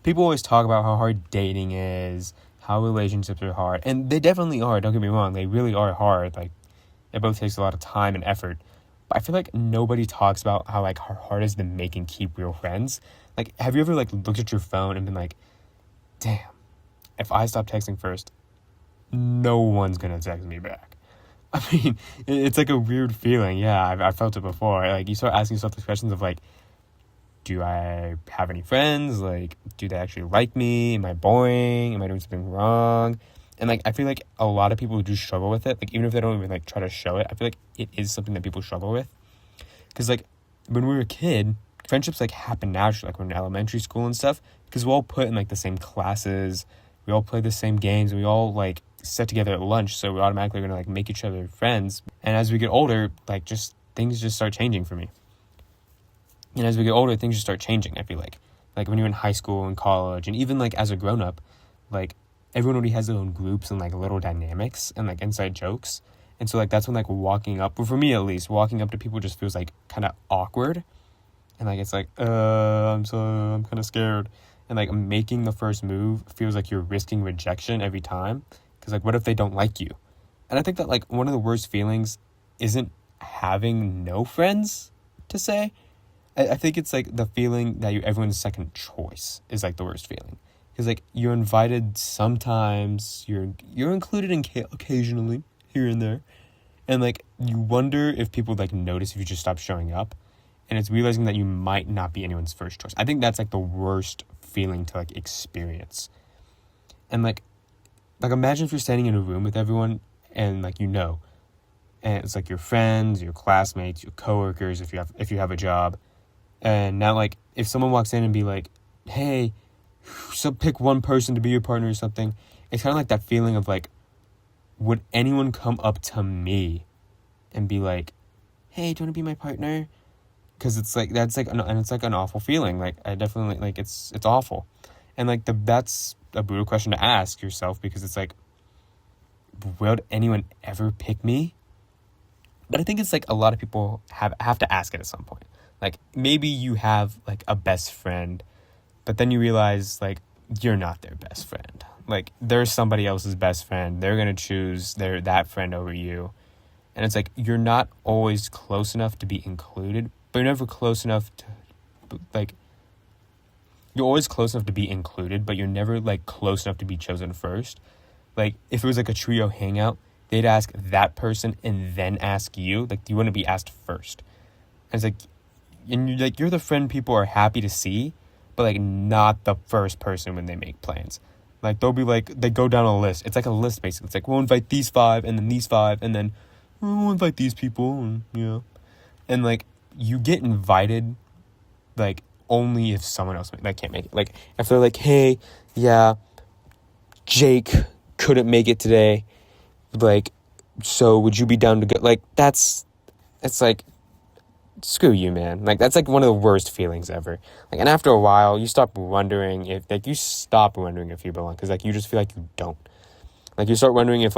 people always talk about how hard dating is, how relationships are hard, and they definitely are. Don't get me wrong, they really are hard. Like, it both takes a lot of time and effort. But I feel like nobody talks about how like how hard it is to make and keep real friends. Like, have you ever like looked at your phone and been like, damn, if I stop texting first, no one's gonna text me back. I mean, it's like a weird feeling. Yeah, I've felt it before. Like, you start asking yourself the questions of like, do I have any friends? Like, do they actually like me? Am I boring? Am I doing something wrong? And like, I feel like a lot of people do struggle with it. Like, even if they don't even like try to show it, I feel like it is something that people struggle with. Because like, when we were a kid, friendships like happen naturally, like when in elementary school and stuff. Because we're all put in like the same classes, we all play the same games, we all like sit together at lunch, so we're automatically gonna like make each other friends. And as we get older, like just things just start changing for me. And as we get older, things just start changing, I feel like. Like when you're in high school and college, and even like as a grown-up, like everyone already has their own groups and like little dynamics and like inside jokes. And so like that's when like walking up, for me at least, walking up to people just feels like kind of awkward. And like it's like, I'm kind of scared. And like making the first move feels like you're risking rejection every time. Because like, what if they don't like you? And I think that like one of the worst feelings isn't having no friends to say. I think it's like the feeling that you're everyone's second choice is like the worst feeling. Because like you're invited sometimes, you're included in occasionally here and there. And like you wonder if people like notice if you just stop showing up. And it's realizing that you might not be anyone's first choice. I think that's like the worst feeling to like experience. And like imagine if you're standing in a room with everyone and like and it's like your friends, your classmates, your coworkers, if you have a job. And now like if someone walks in and be like, hey, so pick one person to be your partner or something, it's kind of like that feeling of like, would anyone come up to me and be like, hey, do you want to be my partner? Because it's like, that's like, and it's like an awful feeling. Like I definitely like, it's awful. And like that's a brutal question to ask yourself, because it's like, would anyone ever pick me? But I think it's like a lot of people have to ask it at some point. Like maybe you have like a best friend, but then you realize like you're not their best friend. Like there's somebody else's best friend. They're going to choose that friend over you. And it's like, you're not always close enough to be included, but you're never close enough to like, you're always close enough to be included, but you're never like close enough to be chosen first. Like if it was like a trio hangout, they'd ask that person and then ask you. Like you wouldn't be asked first. And it's like, and you're the friend people are happy to see, but like not the first person when they make plans. Like they'll be like, they go down a list. It's like a list basically. It's like, we'll invite these 5 and then these 5 and then we'll invite these people and yeah. And like you get invited like only if someone else like can't make it. Like if they're like, hey, yeah, Jake couldn't make it today. Like, so would you be down to go? Like it's like, screw you, man. Like that's like one of the worst feelings ever. Like, and after a while you stop wondering if you belong, because like you just feel like you don't. Like you start wondering if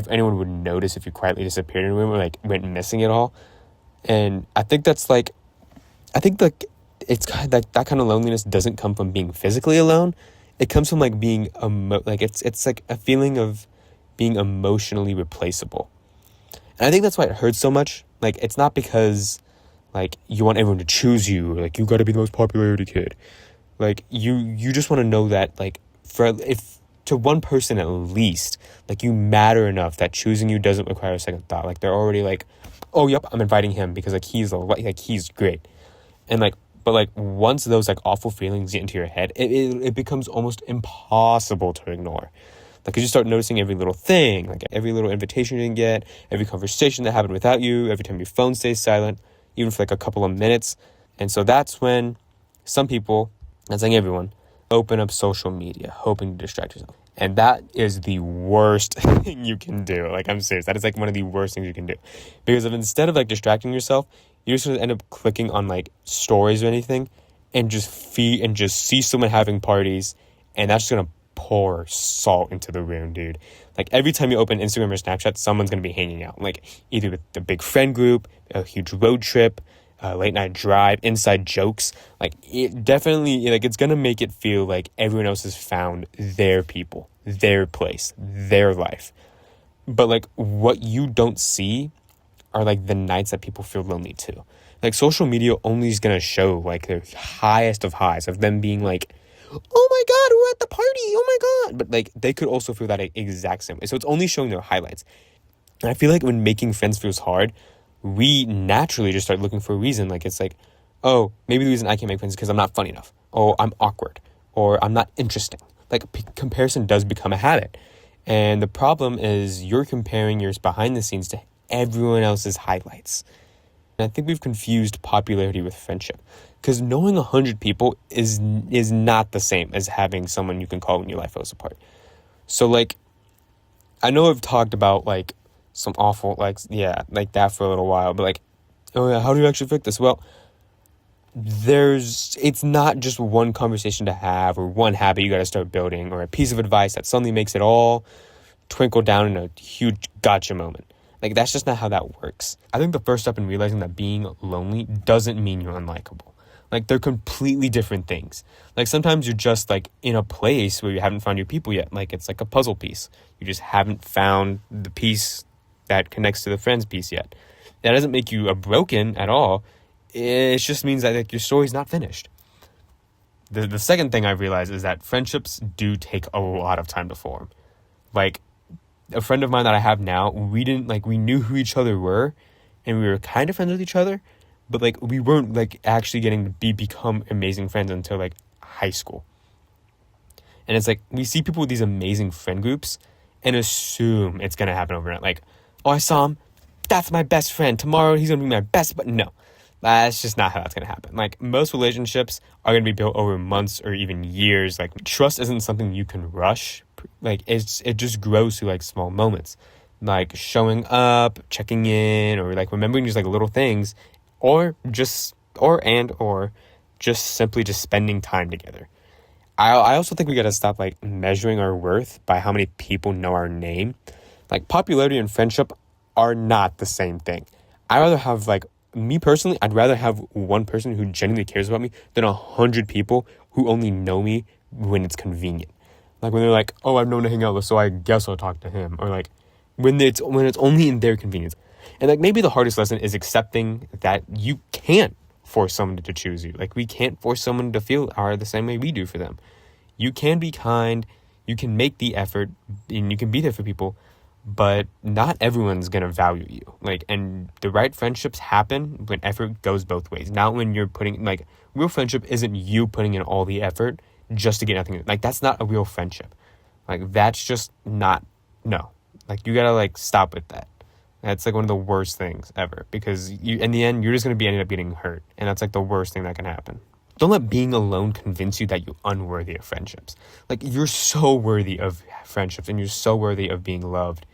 anyone would notice if you quietly disappeared in a room or like went missing at all. And I think it's like it's that kind of loneliness doesn't come from being physically alone. It comes from like being it's like a feeling of being emotionally replaceable. And I think that's why it hurts so much. Like, it's not because, like, you want everyone to choose you, or, like, you gotta be the most popularity kid. Like, you just want to know that, like, if to one person at least, like, you matter enough that choosing you doesn't require a second thought. Like, they're already like, oh, yep, I'm inviting him because, like, he's great. And, like, but, like, once those, like, awful feelings get into your head, it becomes almost impossible to ignore. Like, you just start noticing every little thing, like every little invitation you didn't get, every conversation that happened without you, every time your phone stays silent, even for like a couple of minutes. And so that's when some people, not saying everyone, open up social media, hoping to distract yourself. And that is the worst thing you can do. Like, I'm serious. That is like one of the worst things you can do. Because instead of like distracting yourself, you're just going to end up clicking on like stories or anything and just see someone having parties, and that's just going to pour salt into the wound, dude. Like every time you open Instagram or Snapchat, someone's gonna be hanging out, like either with the big friend group, a huge road trip, late night drive, inside jokes. Like, it definitely, like, it's gonna make it feel like everyone else has found their people, their place, their life. But, like, what you don't see are, like, the nights that people feel lonely too. Like, social media only is gonna show, like, the highest of highs of them being like, oh my God, we're at the party, oh my God. But, like, they could also feel that exact same way. So it's only showing their highlights. And I feel like when making friends feels hard, we naturally just start looking for a reason. Like, it's like, oh, maybe the reason I can't make friends is because I'm not funny enough, or I'm awkward, or I'm not interesting. Like, comparison does become a habit. And the problem is you're comparing yours behind the scenes to everyone else's highlights. And I think we've confused popularity with friendship, because knowing 100 people is not the same as having someone you can call when your life falls apart. So, like, I know I've talked about, like, some awful, like, yeah, like that for a little while, but, like, oh yeah, how do you actually fix this? Well, it's not just one conversation to have, or one habit you got to start building, or a piece of advice that suddenly makes it all twinkle down in a huge gotcha moment. Like, that's just not how that works. I think the first step in realizing that being lonely doesn't mean you're unlikable. Like, they're completely different things. Like, sometimes you're just, like, in a place where you haven't found your people yet. Like, it's like a puzzle piece. You just haven't found the piece that connects to the friends piece yet. That doesn't make you a broken at all. It just means that, like, your story's not finished. The second thing I realized is that friendships do take a lot of time to form. Like, a friend of mine that I have now, we knew who each other were, and we were kind of friends with each other, but, like, we weren't, like, actually getting to become amazing friends until, like, high school. And it's like, we see people with these amazing friend groups and assume it's going to happen overnight. Like, oh, I saw him, that's my best friend, tomorrow he's going to be my best, but no. That's just not how that's going to happen. Like, most relationships are going to be built over months or even years. Like, trust isn't something you can rush. Like, it just grows through, like, small moments. Like, showing up, checking in, or, like, remembering just, like, little things. Or just simply just spending time together. I also think we got to stop, like, measuring our worth by how many people know our name. Like, popularity and friendship are not the same thing. Me personally, I'd rather have one person who genuinely cares about me than 100 people who only know me when it's convenient. Like, when they're like, oh, I've known to hang out with, so I guess I'll talk to him. Or, like, when it's only in their convenience. And, like, maybe the hardest lesson is accepting that you can't force someone to choose you. Like, we can't force someone to feel the same way we do for them. You can be kind, you can make the effort, and you can be there for people, but not everyone's going to value you. Like, and the right friendships happen when effort goes both ways. Not when you're putting, like, real friendship isn't you putting in all the effort just to get nothing. Like, that's not a real friendship. Like, that's just not, no. Like, you got to, like, stop with that. That's, like, one of the worst things ever, because in the end, you're just going to end up getting hurt. And that's, like, the worst thing that can happen. Don't let being alone convince you that you're unworthy of friendships. Like, you're so worthy of friendships, and you're so worthy of being loved.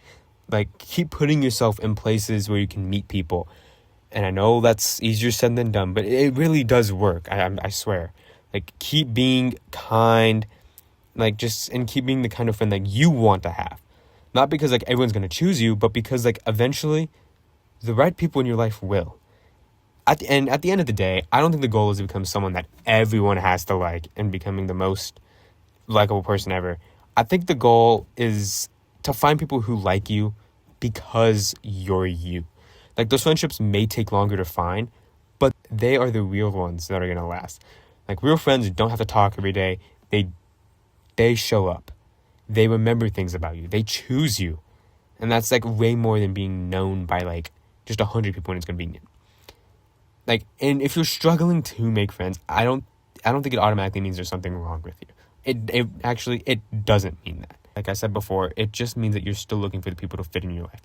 Like, keep putting yourself in places where you can meet people. And I know that's easier said than done, but it really does work. I swear. Like, keep being kind, like, and keep being the kind of friend that you want to have. Not because, like, everyone's going to choose you, but because, like, eventually the right people in your life will. At the end of the day, I don't think the goal is to become someone that everyone has to like and becoming the most likable person ever. I think the goal is to find people who like you because you're you. Like, those friendships may take longer to find, but they are the real ones that are going to last. Like, real friends don't have to talk every day. They show up. They remember things about you. They choose you. And that's, like, way more than being known by, like, just 100 people when it's convenient. Like, and if you're struggling to make friends, I don't think it automatically means there's something wrong with you. It doesn't mean that. Like I said before, it just means that you're still looking for the people to fit in your life.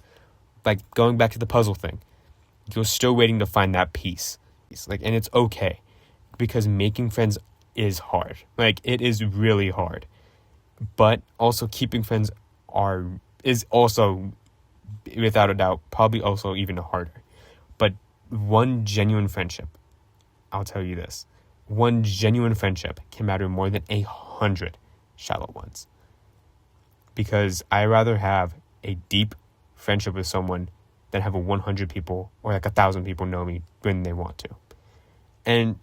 Like, going back to the puzzle thing, you're still waiting to find that piece. Like, and it's okay, because making friends is hard. Like, it is really hard. But also keeping friends is also, without a doubt, probably also even harder. But one genuine friendship, I'll tell you this, one genuine friendship can matter more than 100 shallow ones. Because I rather have a deep friendship with someone than have 100 people or like 1,000 people know me when they want to. And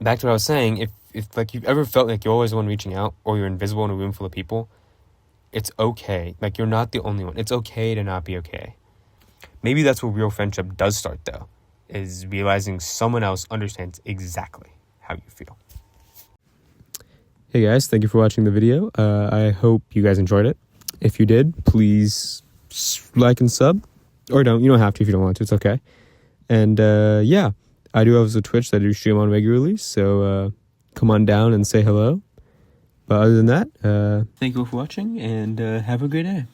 back to what I was saying, if like you've ever felt like you're always the one reaching out or you're invisible in a room full of people, it's okay. Like, you're not the only one. It's okay to not be okay. Maybe that's where real friendship does start, though, is realizing someone else understands exactly how you feel. Hey guys, thank you for watching the video. I hope you guys enjoyed it. If you did, please like and sub. Or don't. You don't have to if you don't want to. It's okay. And yeah, I do have a Twitch that I do stream on regularly, so come on down and say hello. But other than that, thank you for watching, and have a great day.